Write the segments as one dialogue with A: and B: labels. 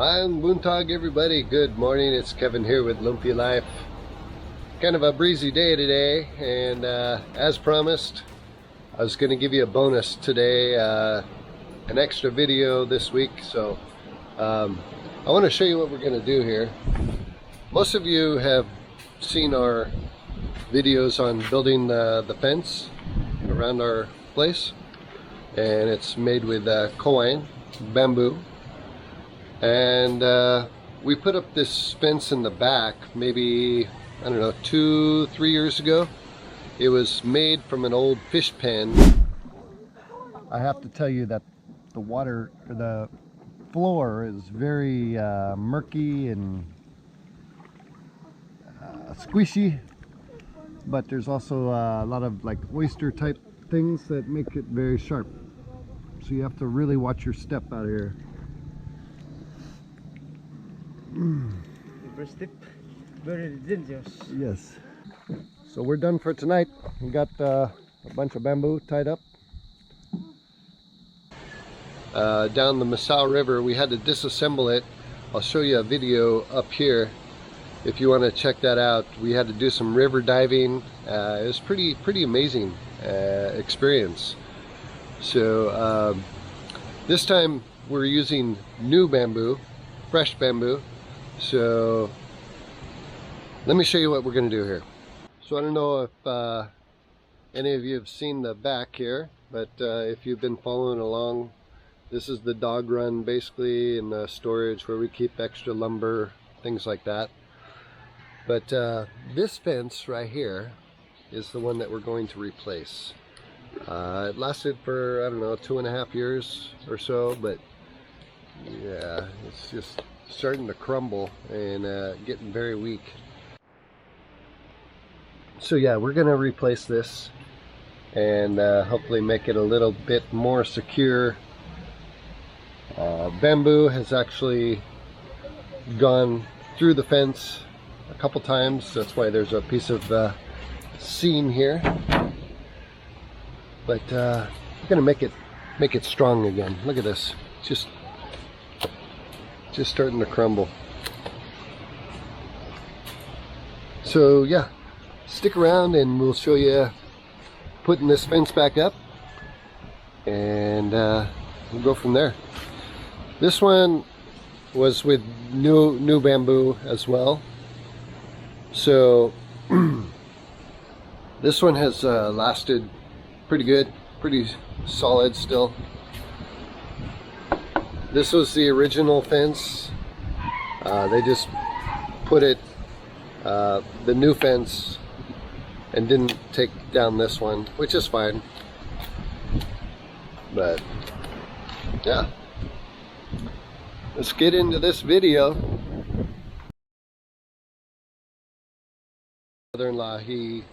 A: Ang buntag, everybody. Good morning. It's Kevin here with LumpiaLife. Kind of a breezy day today, and as promised, I was going to give you a bonus today, an extra video this week. So I want to show you what we're going to do here. Most of you have seen our videos on building the fence around our place, and it's made with kawain, bamboo. And we put up this fence in the back maybe, I don't know, 2-3 years ago. It was made from an old fish pen. I have to tell you that the water, or the floor, is very murky and squishy, but there's also a lot of like oyster type things that make it very sharp, so you have to really watch your step out here.
B: First tip, very dangerous.
A: Yes. So we're done for tonight. We got a bunch of bamboo tied up. Down the Masao River, we had to disassemble it. I'll show you a video up here if you want to check that out. We had to do some river diving. It was pretty amazing experience. So this time we're using new bamboo, fresh bamboo. So let me show you what we're going to do here. So I don't know if any of you have seen the back here, but if you've been following along, this is the dog run basically, in the storage where we keep extra lumber, things like that. But this fence right here is the one that we're going to replace. It lasted for, I don't know, 2.5 years or so, but yeah, it's just starting to crumble and getting very weak. So yeah, we're gonna replace this and hopefully make it a little bit more secure. Bamboo has actually gone through the fence a couple times. That's why there's a piece of seam here. But we're gonna make it strong again. Look at this, just starting to crumble. So yeah, stick around and we'll show you putting this fence back up, and we'll go from there. This one was with new bamboo as well. So this one has lasted pretty good, pretty solid still. This was the original fence. They just put it, the new fence, and didn't take down this one, which is fine. But yeah, let's get into this video. Brother-in-law, he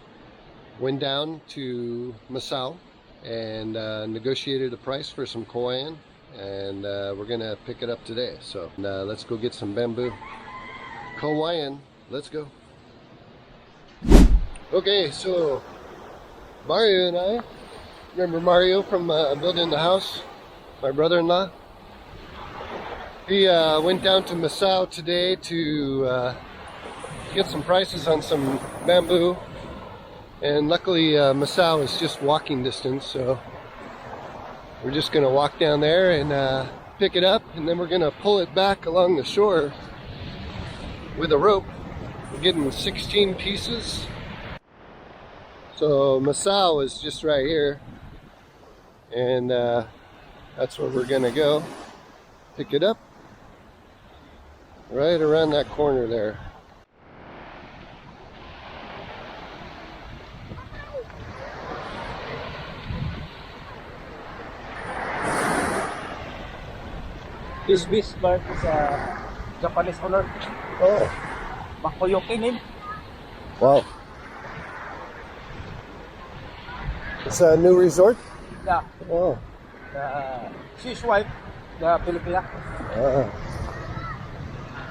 A: went down to Masao and negotiated a price for some kawain, and we're gonna pick it up today. So let's go get some bamboo kawain. Let's go. Okay, so Mario and I, remember Mario from building the house, my brother-in-law? He went down to Masao today to get some prices on some bamboo, and luckily Masao is just walking distance, so we're just gonna walk down there and pick it up, and then we're gonna pull it back along the shore with a rope. We're getting 16 pieces. So Masao is just right here, and that's where we're gonna go pick it up, right around that corner there.
B: This beach part is a Japanese owner.
A: Oh,
B: Makoyoke name.
A: wow. It's a new resort?
B: Yeah.
A: Oh.
B: She's wife, the Filipina.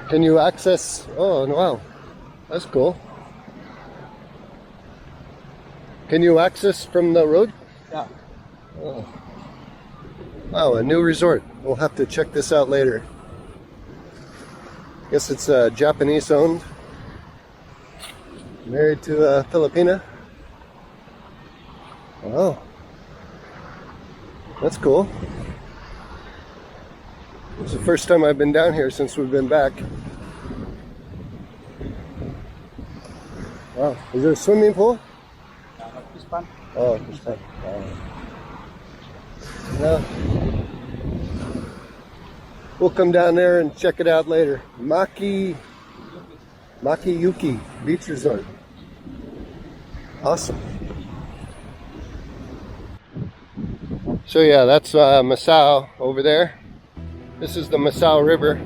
A: Can you access? Oh, wow. That's cool. Can you access from the road?
B: Yeah.
A: Oh. Wow, a new resort. We'll have to check this out later. Guess it's Japanese owned. Married to a Filipina. Oh, that's cool. It's the first time I've been down here since we've been back. Wow, is there a swimming pool?
B: Fish pond.
A: Oh, fish pond. Wow. We'll come down there and check it out later. Makiyuki Beach Resort. Awesome. So yeah, that's Masao over there. This is the Masao River.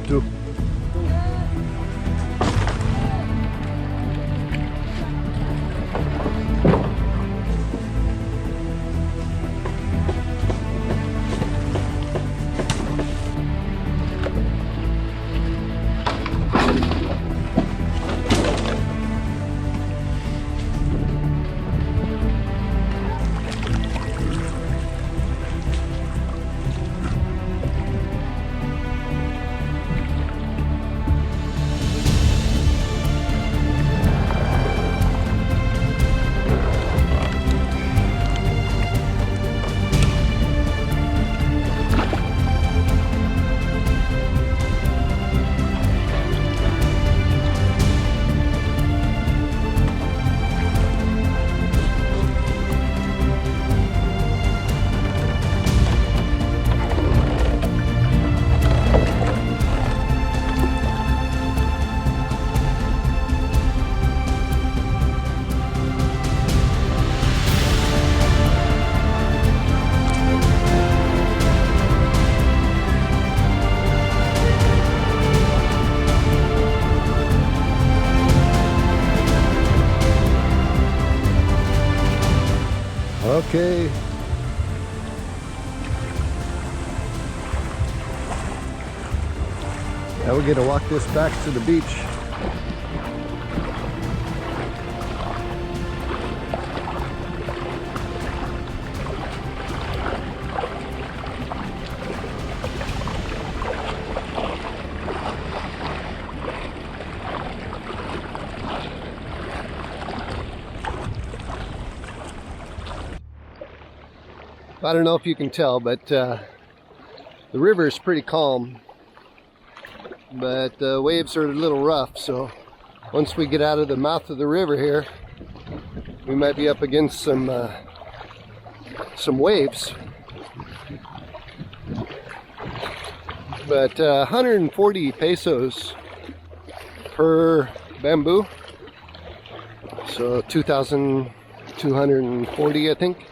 A: Two. Okay. Now we get to walk this back to the beach. I don't know if you can tell, but the river is pretty calm, but the waves are a little rough. So once we get out of the mouth of the river here, we might be up against some waves. But 140 pesos per bamboo, so 2,240, I think.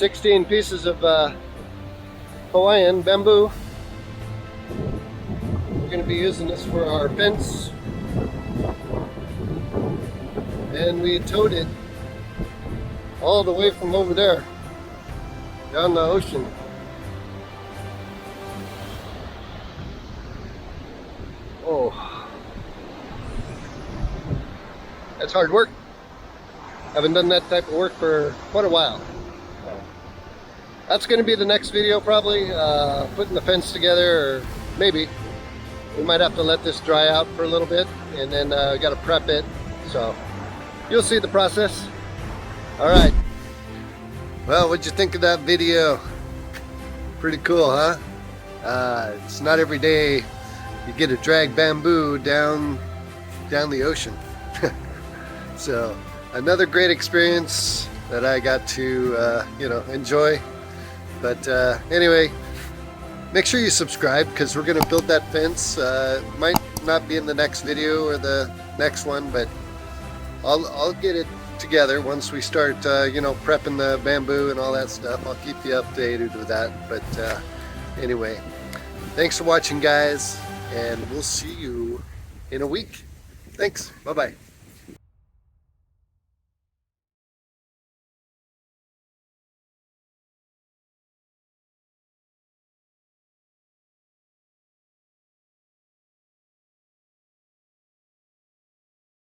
A: 16 pieces of Hawaiian bamboo. We're going to be using this for our fence. And we towed it all the way from over there, down the ocean. Oh, that's hard work. Haven't done that type of work for quite a while. That's going to be the next video probably, putting the fence together, or maybe we might have to let this dry out for a little bit, and then we got to prep it, so you'll see the process. All right, well, what'd you think of that video? Pretty cool, huh? It's not every day you get to drag bamboo down the ocean. So another great experience that I got to enjoy. But anyway, make sure you subscribe, because we're going to build that fence. Might not be in the next video or the next one, but I'll get it together once we start prepping the bamboo and all that stuff. I'll keep you updated with that. But anyway, thanks for watching, guys, and we'll see you in a week. Thanks. Bye-bye.